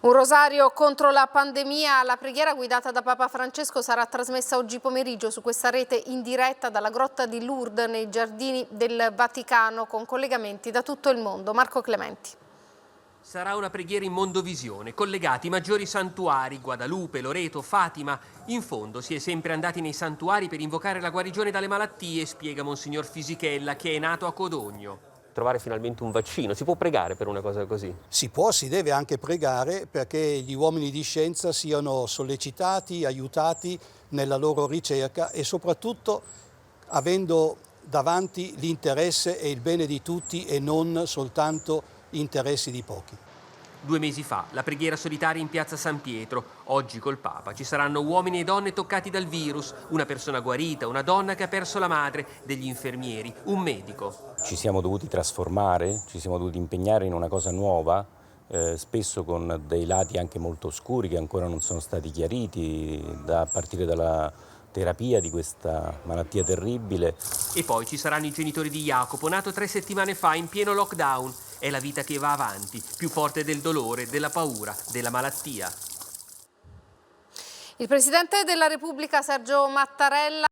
Un rosario contro la pandemia. La preghiera guidata da Papa Francesco sarà trasmessa oggi pomeriggio su questa rete in diretta dalla grotta di Lourdes nei giardini del Vaticano, con collegamenti da tutto il mondo. Marco Clementi. Sarà una preghiera in mondovisione, collegati i maggiori santuari, Guadalupe, Loreto, Fatima. In fondo si è sempre andati nei santuari per invocare la guarigione dalle malattie, spiega Monsignor Fisichella, che è nato a Codogno. Trovare finalmente un vaccino, si può pregare per una cosa così? Si può, si deve anche pregare perché gli uomini di scienza siano sollecitati, aiutati nella loro ricerca e soprattutto avendo davanti l'interesse e il bene di tutti e non soltanto interessi di pochi. 2 mesi fa, la preghiera solitaria in piazza San Pietro. Oggi col Papa ci saranno uomini e donne toccati dal virus, una persona guarita, una donna che ha perso la madre, degli infermieri, un medico. Ci siamo dovuti trasformare, ci siamo dovuti impegnare in una cosa nuova, spesso con dei lati anche molto oscuri che ancora non sono stati chiariti, a partire dalla terapia di questa malattia terribile. E poi ci saranno i genitori di Jacopo, nato 3 settimane fa in pieno lockdown. È la vita che va avanti, più forte del dolore, della paura, della malattia. Il Presidente della Repubblica Sergio Mattarella